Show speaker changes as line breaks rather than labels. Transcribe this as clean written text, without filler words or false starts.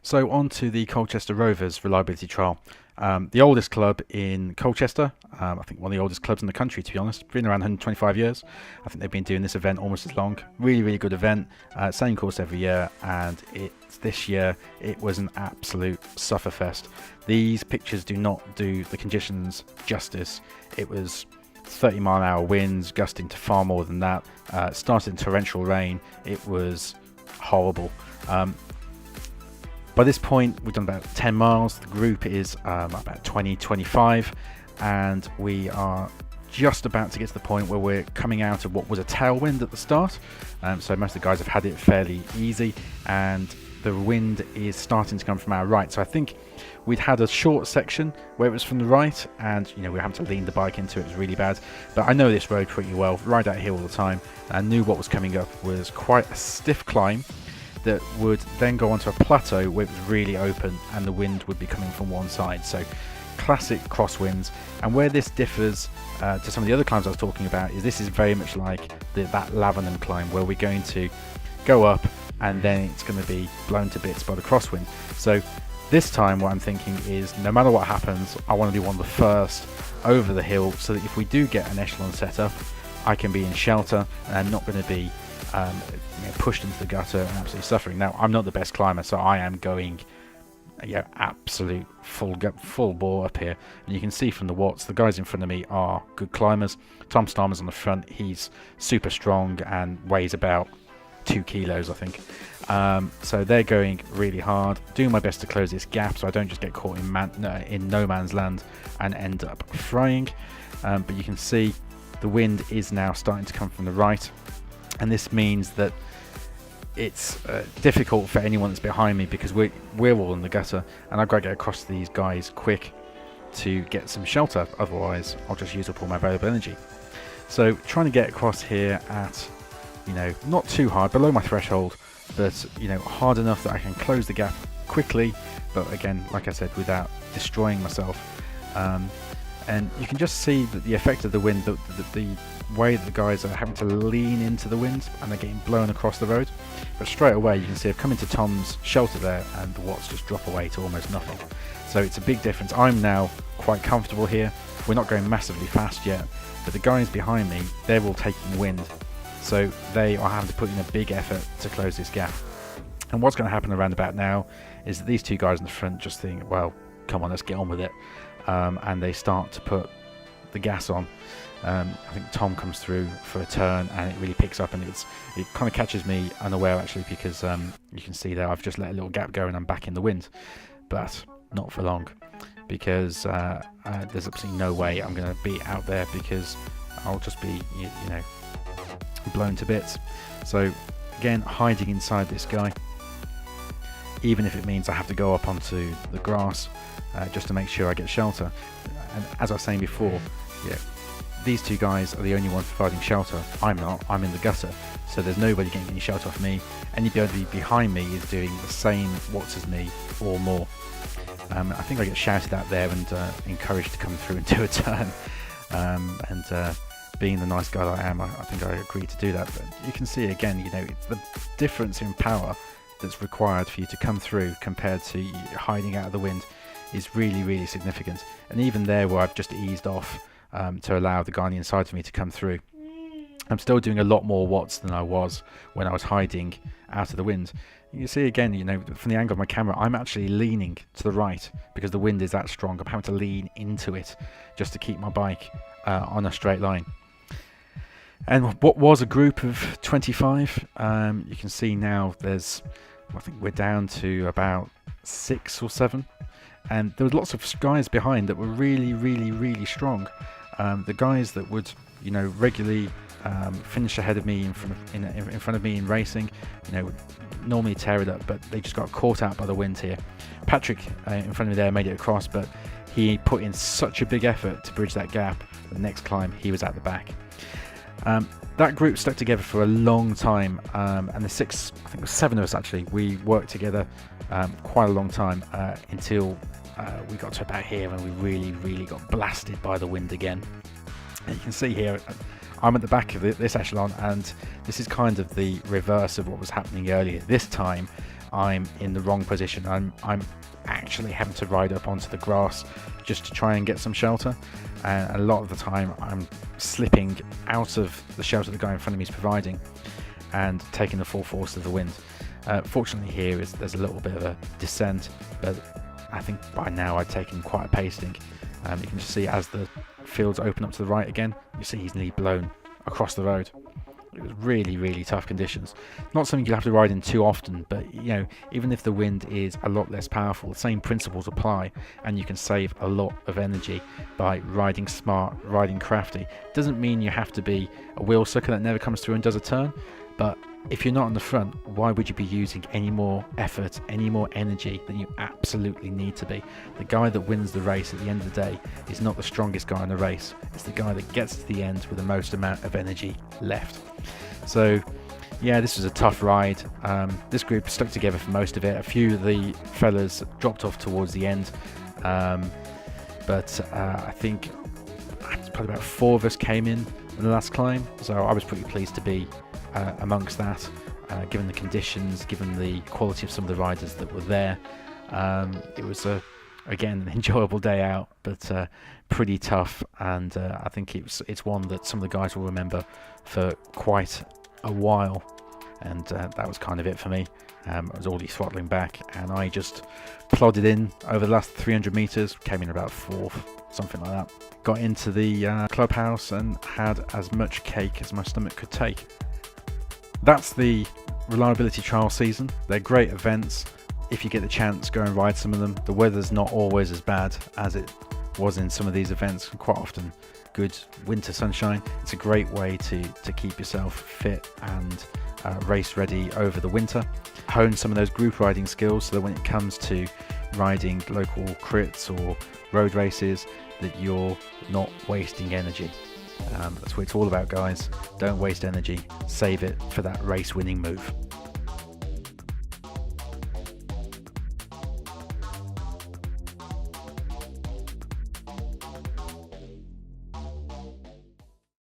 So on to the Colchester Rovers reliability trial. The oldest club in Colchester, I think one of the oldest clubs in the country, to be honest. Been around 125 years. I think they've been doing this event almost as long. Really, really good event. Same course every year, and this year it was an absolute sufferfest. These pictures do not do the conditions justice. It was 30-mile-an-hour winds, gusting to far more than that. Started in torrential rain. It was horrible. By this point, we've done about 10 miles. The group is about 20-25, and we are just about to get to the point where we're coming out of what was a tailwind at the start. So most of the guys have had it fairly easy, and the wind is starting to come from our right. So I think we'd had a short section where it was from the right, and we were having to lean the bike into it. It was really bad. But I know this road pretty well, ride out here all the time. I knew what was coming up was quite a stiff climb that would then go onto a plateau where it was really open and the wind would be coming from one side. So classic crosswinds. And where this differs to some of the other climbs I was talking about is this is very much like that Lavenham climb, where we're going to go up and then it's going to be blown to bits by the crosswind. So this time what I'm thinking is, no matter what happens, I want to be one of the first over the hill, so that if we do get an echelon set up, I can be in shelter and I'm not going to be pushed into the gutter and absolutely suffering. Now, I'm not the best climber, so I am going absolute full bore up here, and you can see from the watts the guys in front of me are good climbers. Tom Starmer's on the front. He's super strong and weighs about 2 kilos, I think. So they're going really hard, doing my best to close this gap so I don't just get caught in no man's land and end up frying. But you can see the wind is now starting to come from the right, and this means that it's difficult for anyone that's behind me, because we're all in the gutter, and I've got to get across to these guys quick to get some shelter, otherwise I'll just use up all my available energy. So trying to get across here at not too hard, below my threshold, but hard enough that I can close the gap quickly, but again, like I said, without destroying myself. And you can just see that the effect of the wind, the way that the guys are having to lean into the wind and they're getting blown across the road. But straight away you can see I've come into Tom's shelter there, and the watts just drop away to almost nothing. So it's a big difference. I'm now quite comfortable here. We're not going massively fast yet, but the guys behind me, they're all taking wind, so they are having to put in a big effort to close this gap. And what's going to happen around about now is that these two guys in the front just think, well, come on, let's get on with it. And they start to put the gas on. I think Tom comes through for a turn, and it really picks up, and it kind of catches me unaware, actually, because you can see there I've just let a little gap go and I'm back in the wind. But not for long, because there's absolutely no way I'm going to be out there, because I'll just be blown to bits. So again, hiding inside this guy, even if it means I have to go up onto the grass just to make sure I get shelter. And as I was saying before, these two guys are the only ones providing shelter. I'm not. I'm in the gutter, so there's nobody getting any shelter off me. Anybody behind me is doing the same watts as me or more. I think I get shouted at there and encouraged to come through and do a turn. Being the nice guy that I am, I think I agreed to do that. But you can see again, the difference in power that's required for you to come through compared to hiding out of the wind is really, really significant. And even there, where I've just eased off to allow the guy on the inside of me to come through, I'm still doing a lot more watts than I was when I was hiding out of the wind. You see again, from the angle of my camera, I'm actually leaning to the right because the wind is that strong. I'm having to lean into it just to keep my bike on a straight line. And what was a group of 25, you can see now I think we're down to about 6 or 7. And there was lots of guys behind that were really, really, really strong. The guys that would, regularly finish ahead of me in front of me in racing, would normally tear it up, but they just got caught out by the wind here. Patrick in front of me there made it across, but he put in such a big effort to bridge that gap. The next climb, he was at the back. That group stuck together for a long time, and I think it was 7 of us actually. We worked together quite a long time until we got to about here, and we really, really got blasted by the wind again. And you can see here, I'm at the back of this echelon, and this is kind of the reverse of what was happening earlier. This time, I'm in the wrong position. I'm actually having to ride up onto the grass just to try and get some shelter, and a lot of the time I'm slipping out of the shelter the guy in front of me is providing and taking the full force of the wind. Fortunately here there's a little bit of a descent, but I think by now I'd taken quite a pasting. You can just see as the fields open up to the right again, you see he's nearly blown across the road. It was really, really tough conditions. Not something you have to ride in too often, but you know, even if the wind is a lot less powerful, the same principles apply, and you can save a lot of energy by riding smart, riding crafty. Doesn't mean you have to be a wheel sucker that never comes through and does a turn, but if you're not on the front, why would you be using any more effort, any more energy than you absolutely need to be? The guy that wins the race at the end of the day is not the strongest guy in the race. It's the guy that gets to the end with the most amount of energy left. So yeah, this was a tough ride. This group stuck together for most of it. A few of the fellas dropped off towards the end, but I think probably about 4 of us came in the last climb, so I was pretty pleased to be amongst that, given the conditions, given the quality of some of the riders that were there. It was again an enjoyable day out, but pretty tough, and I think it's one that some of the guys will remember for quite a while. And that was kind of it for me. I was already throttling back, and I just plodded in over the last 300 meters, came in about 4th, something like that. Got into the clubhouse and had as much cake as my stomach could take. That's the reliability trial season. They're great events. If you get the chance, go and ride some of them. The weather's not always as bad as it was in some of these events. Quite often good winter sunshine. It's a great way to keep yourself fit and race ready over the winter. Hone some of those group riding skills so that when it comes to riding local crits or road races, that you're not wasting energy. That's what it's all about, guys. Don't waste energy. Save it for that race winning move.